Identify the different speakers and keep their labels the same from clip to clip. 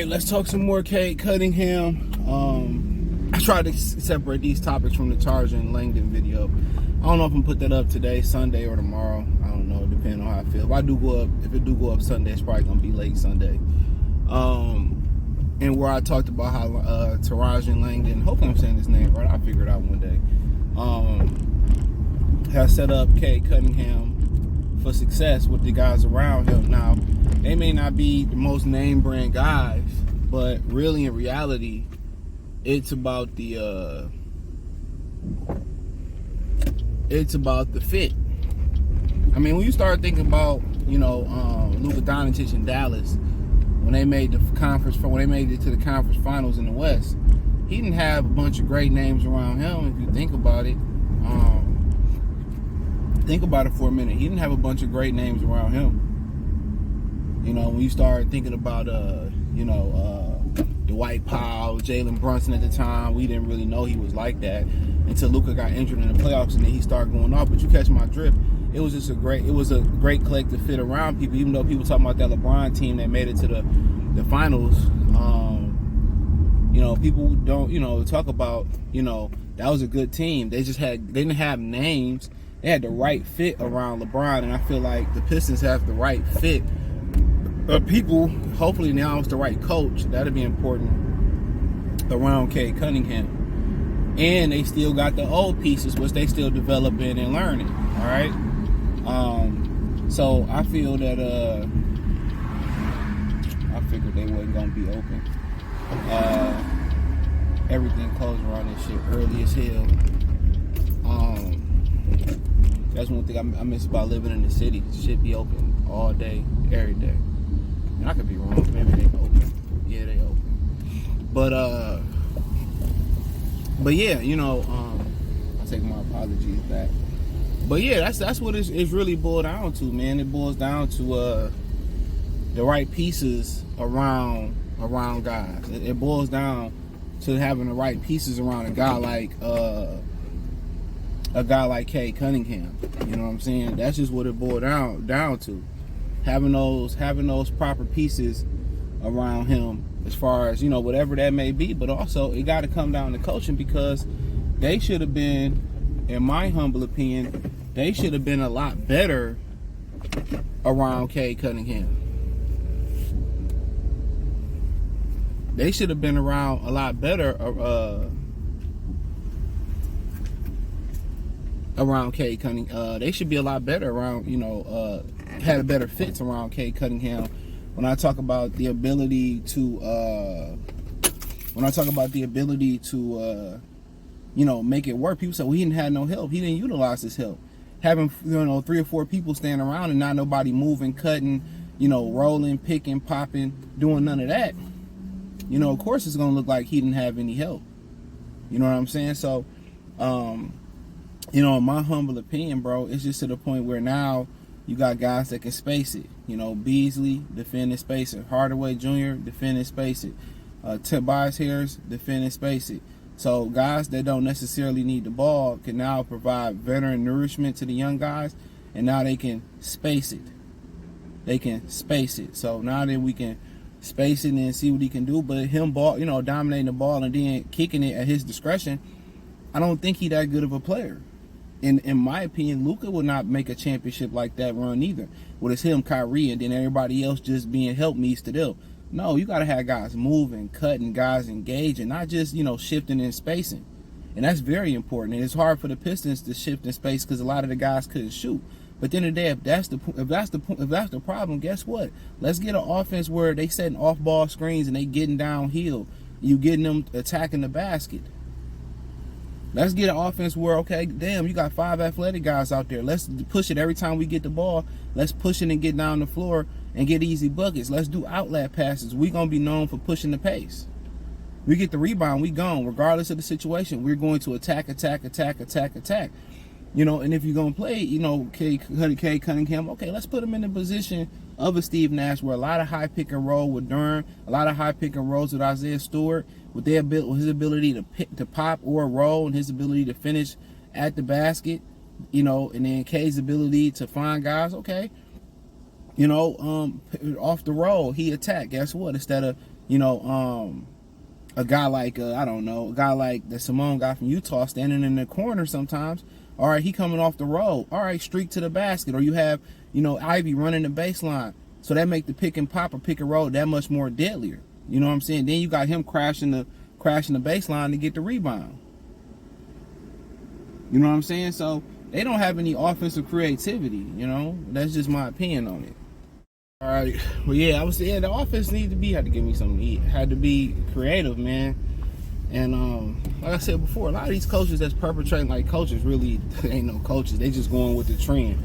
Speaker 1: let's talk some more Cade Cunningham. I tried to separate these topics from the Tarzan Langdon video. I don't know if I'm gonna put that up today, Sunday, or tomorrow. I don't know, depending on how I feel. If it do go up Sunday, it's probably gonna be late Sunday. And where I talked about how Tarzan Langdon, hopefully I'm saying his name right, I'll figure it out one day, has set up Cade Cunningham for success with the guys around him. Now, they may not be the most name brand guys, but really in reality, it's about the fit. I mean, when you start thinking about, Luka Doncic in Dallas, when they made it to the conference finals in the West, he didn't have a bunch of great names around him. If you think about it, for a minute. He didn't have a bunch of great names around him. When you start thinking about, Dwight Powell, Jalen Brunson at the time, we didn't really know he was like that until Luka got injured in the playoffs, and then he started going off. But you catch my drift. It was a great collective fit around people. Even though people talking about that LeBron team that made it to the finals, people don't, talk about, that was a good team. They didn't have names. They had the right fit around LeBron, and I feel like the Pistons have the right fit. People, hopefully now it's the right coach. That'll be important around Cade Cunningham. And they still got the old pieces, which they still developing and learning. All right. So I feel that I figured they wasn't gonna be open. Everything closed around this shit early as hell. That's one thing I miss about living in the city. Shit be open all day, every day. And I could be wrong. Maybe they open. Yeah, they open. But yeah, I take my apologies back. But yeah, that's what it's really boiled down to, man. It boils down to the right pieces around guys. It boils down to having the right pieces around a guy like Cade Cunningham. You know what I'm saying? That's just what it boiled down to. Having those proper pieces around him, as far as, whatever that may be. But also, it got to come down to coaching, because they should have been, in my humble opinion, they should have been a lot better around Cade Cunningham. They should have been around a lot better around Cade Cunningham. They should be a lot better around, had a better fits around Cade Cunningham. When I talk about the ability to, make it work, people say, well, he didn't have no help. He didn't utilize his help. Having, 3 or 4 people standing around and not nobody moving, cutting, rolling, picking, popping, doing none of that. Of course it's going to look like he didn't have any help. You know what I'm saying? So, in my humble opinion, bro, it's just to the point where now you got guys that can space it. Beasley, defend and space it. Hardaway Jr., defend and space it. Tobias Harris, defend and space it. So guys that don't necessarily need the ball can now provide veteran nourishment to the young guys, and now they can space it. So now that we can space it and see what he can do, but him dominating the ball and then kicking it at his discretion, I don't think he's that good of a player. In my opinion, Luka would not make a championship like that run either. Well, it's him, Kyrie, and then everybody else just being helpmeets to them. No, you got to have guys moving, cutting, guys engaging, not just, shifting and spacing. And that's very important. And it's hard for the Pistons to shift in space because a lot of the guys couldn't shoot. But at the end of the day, if that's the problem, guess what? Let's get an offense where they setting off-ball screens and they getting downhill. You getting them attacking the basket. Let's get an offense where, okay, damn, you got 5 athletic guys out there. Let's push it every time we get the ball. Let's push it and get down the floor and get easy buckets. Let's do outlet passes. We're going to be known for pushing the pace. We get the rebound, we gone. Regardless of the situation, we're going to attack. And if you're going to play, Cade Cunningham, okay, let's put him in the position of a Steve Nash, where a lot of high pick and roll with Durham, a lot of high pick and rolls with Isaiah Stewart, with his ability to pop or roll, and his ability to finish at the basket, and then Cade's ability to find guys, okay, off the roll, he attacked. Guess what? Instead of a guy like I don't know, a guy like the Simone guy from Utah standing in the corner sometimes. All right, he coming off the roll. All right, streak to the basket. Or you have, Ivy running the baseline. So that make the pick and pop or pick and roll that much more deadlier. You know what I'm saying? Then you got him crashing the baseline to get the rebound. You know what I'm saying? So they don't have any offensive creativity, That's just my opinion on it. All right. Well, yeah, I was saying the offense had to give me something to eat. Had to be creative, man. And like I said before, a lot of these coaches that's perpetrating like coaches really ain't no coaches. They just going with the trend.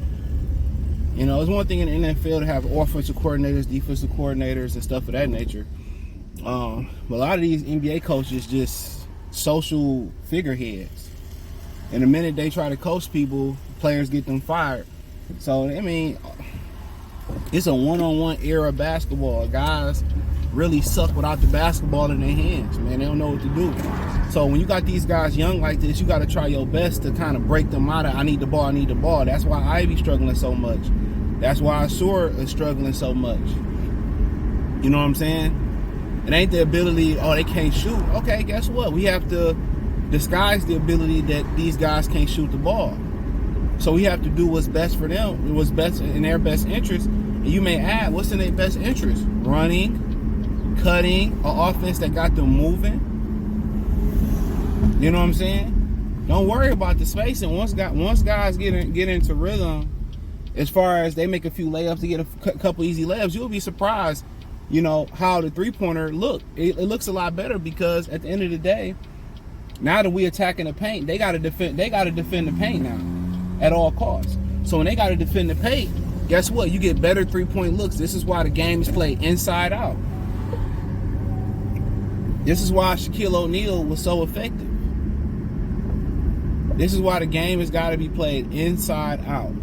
Speaker 1: It's one thing in the NFL to have offensive coordinators, defensive coordinators, and stuff of that nature. But a lot of these NBA coaches just social figureheads. And the minute they try to coach people, players get them fired. So, it's a one-on-one era of basketball. Guys really suck without the basketball in their hands, man. They don't know what to do. So when you got these guys young like this, you got to try your best to kind of break them out of, I need the ball. That's why Ivy's struggling so much. That's why Asur is struggling so much. You know what I'm saying? It ain't the ability, they can't shoot. Okay, guess what? We have to disguise the ability that these guys can't shoot the ball. So we have to do what's best for them, what's best in their best interest. And you may add, what's in their best interest? Running, cutting, an offense that got them moving. You know what I'm saying? Don't worry about the spacing. Once guys get into rhythm, as far as they make a few layups to get a couple easy layups, you'll be surprised, how the three-pointer look. It looks a lot better because at the end of the day, now that we attacking the paint, they got to defend the paint now at all costs. So when they got to defend the paint, guess what? You get better three-point looks. This is why the game is played inside out. This is why Shaquille O'Neal was so effective. This is why the game has got to be played inside out.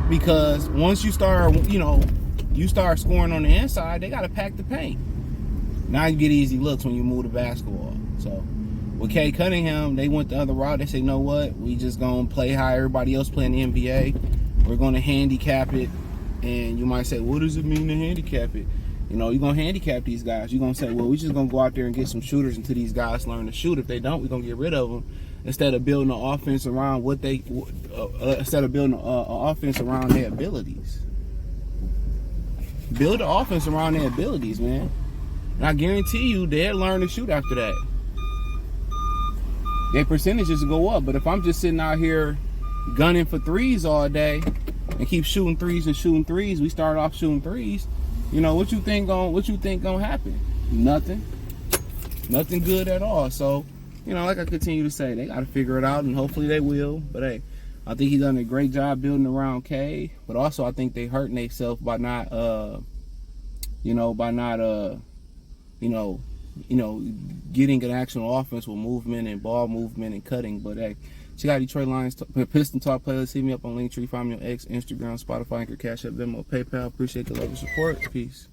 Speaker 1: Because once you start, scoring on the inside, they got to pack the paint. Now you get easy looks when you move the basketball. So with Cade Cunningham, they went the other route. They say, you know what? We just going to play how everybody else play in the NBA. We're going to handicap it. And you might say, what does it mean to handicap it? You're going to handicap these guys. You're going to say, well, we're just going to go out there and get some shooters until these guys learn to shoot. If they don't, we're going to get rid of them. Instead of building an offense around offense around their abilities. Build an offense around their abilities, man. And I guarantee you they'll learn to shoot after that. Their percentages will go up. But if I'm just sitting out here gunning for threes all day and keep shooting threes, we start off shooting threes. What you think gonna happen? Nothing good at all. So, like I continue to say, they got to figure it out, and hopefully they will. But hey, I think he's done a great job building around Cade. But also, I think they hurting themselves by not, getting an actual offense with movement and ball movement and cutting. But hey, check out Detroit Lions Piston Talk playlist. Hit me up on Linktree. Find me on X, Instagram, Spotify, Anchor, Cash App, Venmo, PayPal. Appreciate the love and support. Peace.